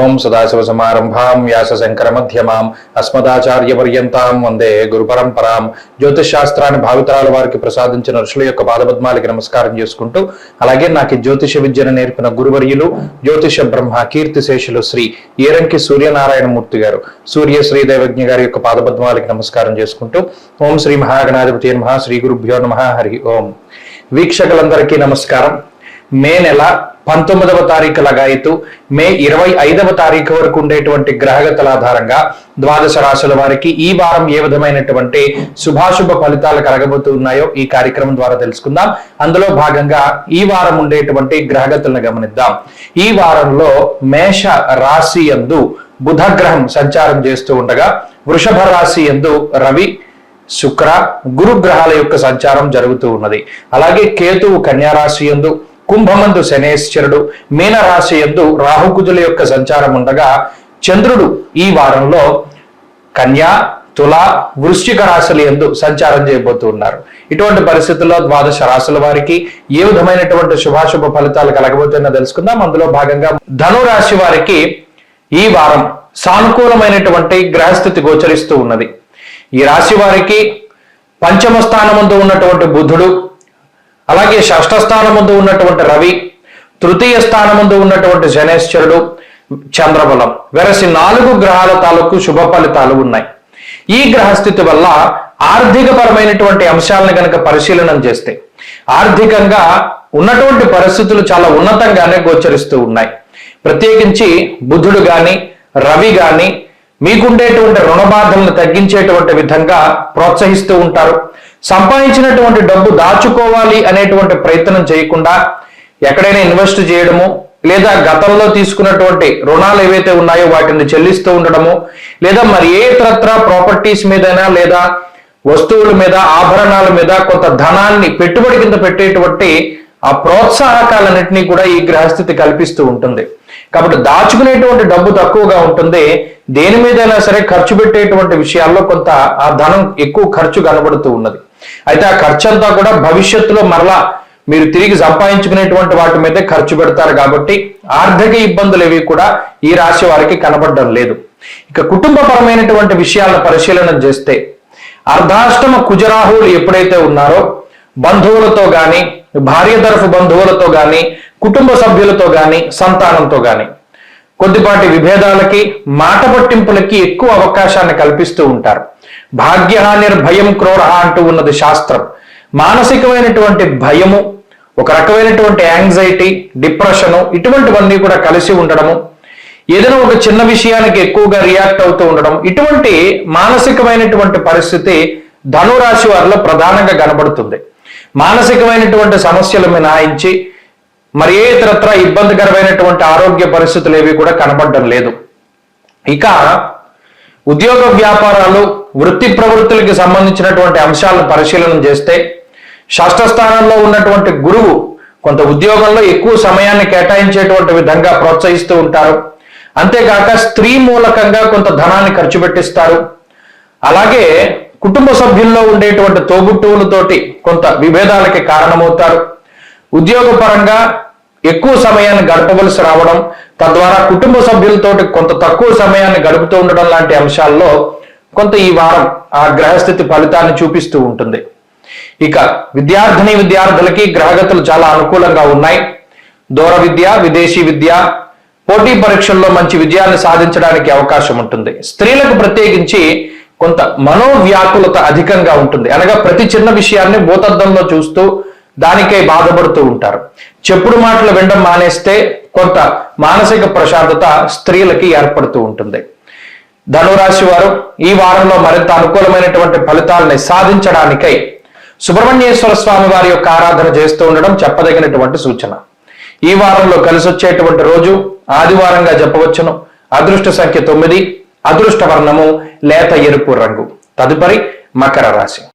ఓం సదాశివసమారంభాం వ్యాసశంకరమధ్యమాం అస్మదాచార్యపర్యంతాం వందే గురు పరంపరాం. జ్యోతిష్ శాస్త్రాన్ని భావితరాల వారికి ప్రసాదించిన ఋషుల యొక్క పాదపద్మాలకి నమస్కారం చేసుకుంటూ, అలాగే నాకు జ్యోతిష విద్యను నేర్పిన గురువర్యులు జ్యోతిష బ్రహ్మ కీర్తిశేషులు శ్రీ ఏరంకి సూర్యనారాయణమూర్తి గారు, సూర్య శ్రీ దైవజ్ఞ గారి యొక్క పాదపద్మాలకి నమస్కారం చేసుకుంటూ, ఓం శ్రీ మహాగణాధిపతి నమః, శ్రీ గురుభ్యో నమః, హరి ఓం. వీక్షకులందరికీ నమస్కారం. మే నెల 19వ తారీఖు లగాయతు మే 25వ తారీఖు వరకు ఉండేటువంటి గ్రహగతుల ఆధారంగా ద్వాదశ రాశుల వారికి ఈ వారం ఏ విధమైనటువంటి శుభాశుభ ఫలితాలు కలగబోతున్నాయో ఈ కార్యక్రమం ద్వారా తెలుసుకుందాం. అందులో భాగంగా ఈ వారం ఉండేటువంటి గ్రహగతులను గమనిద్దాం. ఈ వారంలో మేష రాశి యందు బుధ గ్రహం సంచారం చేస్తూ ఉండగా, వృషభ రాశి యందు రవి, శుక్ర, గురు గ్రహాల యొక్క సంచారం జరుగుతూ ఉన్నది. అలాగే కేతువు కన్యా రాశి యందు, కుంభమందు శనేశ్వరుడు, మీన రాశి యందు రాహుకుజుల యొక్క సంచారం ఉండగా, చంద్రుడు ఈ వారంలో కన్యా, తుల, వృశ్చిక రాశుల యందు సంచారం చేయబోతూ ఉన్నారు. ఇటువంటి పరిస్థితుల్లో ద్వాదశ రాశుల వారికి ఏ విధమైనటువంటి శుభాశుభ ఫలితాలు కలగబోతుందో తెలుసుకుందాం. అందులో భాగంగా ధనురాశి వారికి ఈ వారం సానుకూలమైనటువంటి గ్రహస్థితి గోచరిస్తూ ఉన్నది. ఈ రాశి వారికి పంచమ స్థానమందు ఉన్నటువంటి బుధుడు, అలాగే షష్ఠ స్థానమందు ఉన్నటువంటి రవి, తృతీయ స్థానమందు ఉన్నటువంటి శనేశ్వరుడు, చంద్రబలం వెరసి 4 గ్రహాల తాలూకు శుభ ఫలితాలు ఉన్నాయి. ఈ గ్రహస్థితి వల్ల ఆర్థిక పరమైనటువంటి అంశాలను కనుక పరిశీలనం చేస్తే ఆర్థికంగా ఉన్నటువంటి పరిస్థితులు చాలా ఉన్నతంగానే గోచరిస్తూ ఉన్నాయి. ప్రత్యేకించి బుధుడు గాని రవి గాని మీకుండేటువంటి రుణ బాధలను తగ్గించేటువంటి విధంగా ప్రోత్సహిస్తూ ఉంటారు. సంపాదించినటువంటి డబ్బు దాచుకోవాలి అనేటువంటి ప్రయత్నం చేయకుండా ఎక్కడైనా ఇన్వెస్ట్ చేయడము, లేదా గతంలో తీసుకున్నటువంటి రుణాలు ఏవైతే ఉన్నాయో వాటిని చెల్లిస్తూ ఉండడము, లేదా మరి ఏ ఇతరత్ర ప్రాపర్టీస్ మీదైనా లేదా వస్తువుల మీద, ఆభరణాల మీద కొంత ధనాన్ని పెట్టుబడి కింద పెట్టేటువంటి ఆ ప్రోత్సాహకాలన్నింటినీ కూడా ఈ గ్రహస్థితి కల్పిస్తూ ఉంటుంది. కాబట్టి దాచుకునేటువంటి డబ్బు తక్కువగా ఉంటుంది. దేని మీదైనా సరే ఖర్చు పెట్టేటువంటి విషయాల్లో కొంత ఆ ధనం ఎక్కువ ఖర్చు కనబడుతూ ఉన్నది. అయితే ఆ ఖర్చు అంతా కూడా భవిష్యత్తులో మరలా మీరు తిరిగి సంపాదించుకునేటువంటి వాటి మీదే ఖర్చు పెడతారు. కాబట్టి ఆర్థిక ఇబ్బందులు ఏవి కూడా ఈ రాశి వారికి కనబడడం లేదు. ఇక కుటుంబపరమైనటువంటి విషయాలను పరిశీలన చేస్తే అర్ధాష్టమ కుజరాహువులు ఎప్పుడైతే ఉన్నారో బంధువులతో గాని, భార్య తరఫు బంధువులతో గాని, కుటుంబ సభ్యులతో గాని, సంతానంతో గాని కొద్దిపాటి విభేదాలకి, మాట పట్టింపులకి ఎక్కువ అవకాశాన్ని కల్పిస్తూ ఉంటారు. భాగ్యహానిర్భయం క్రోర అంటూ ఉన్నది శాస్త్రం. మానసికమైనటువంటి భయము, ఒక రకమైనటువంటి యాంగ్జైటీ, డిప్రెషను, ఇటువంటివన్నీ కూడా కలిసి ఉండడము, ఏదైనా ఒక చిన్న విషయానికి ఎక్కువగా రియాక్ట్ అవుతూ ఉండడం, ఇటువంటి మానసికమైనటువంటి పరిస్థితి ధనురాశి వారిలో ప్రధానంగా కనబడుతుంది. మానసికమైనటువంటి సమస్యలు మినహాయించి మరి ఏ ఇతరత్ర ఇబ్బందికరమైనటువంటి ఆరోగ్య పరిస్థితులు ఏవి కూడా కనబడడం లేదు. ఇక ఉద్యోగ వ్యాపారాలు, వృత్తి ప్రవృత్తులకి సంబంధించినటువంటి అంశాలను పరిశీలన చేస్తే షష్ఠ స్థానంలో ఉన్నటువంటి గురువు కొంత ఉద్యోగంలో ఎక్కువ సమయాన్ని కేటాయించేటువంటి విధంగా ప్రోత్సహిస్తూ ఉంటారు. అంతేకాక స్త్రీ మూలకంగా కొంత ధనాన్ని ఖర్చు పెట్టిస్తారు. అలాగే కుటుంబ సభ్యుల్లో ఉండేటువంటి తోబుట్టువులతోటి కొంత విభేదాలకి కారణమవుతారు. ఉద్యోగపరంగా ఎక్కువ సమయాన్ని గడపవలసి రావడం, తద్వారా కుటుంబ సభ్యులతోటి కొంత తక్కువ సమయాన్ని గడుపుతూ ఉండడం లాంటి అంశాల్లో కొంత ఈ వారం ఆ గ్రహస్థితి ఫలితాన్ని చూపిస్తూ ఉంటుంది. ఇక విద్యార్థులకి గ్రహగతులు చాలా అనుకూలంగా ఉన్నాయి. దూర విద్య, విదేశీ విద్య, పోటీ పరీక్షల్లో మంచి విజయాన్ని సాధించడానికి అవకాశం ఉంటుంది. స్త్రీలకు ప్రత్యేకించి కొంత మనోవ్యాకులత అధికంగా ఉంటుంది. అనగా ప్రతి చిన్న విషయాన్ని భూతద్దంలో చూస్తూ దానికై బాధపడుతూ ఉంటారు. చెప్పుడు మాటలు వినడం మానేస్తే కొంత మానసిక ప్రశాంతత స్త్రీలకి ఏర్పడుతూ ఉంటుంది. ధనురాశి వారు ఈ వారంలో మరింత అనుకూలమైనటువంటి ఫలితాలని సాధించడానికై సుబ్రహ్మణ్యేశ్వర స్వామి వారి యొక్క ఆరాధన చేస్తూ ఉండడం చెప్పదగినటువంటి సూచన. ఈ వారంలో కలిసి వచ్చేటువంటి రోజు ఆదివారంగా చెప్పవచ్చును. అదృష్ట సంఖ్య 9, అదృష్ట వర్ణము లేత ఎరుపు రంగు. తదుపరి మకర రాశి.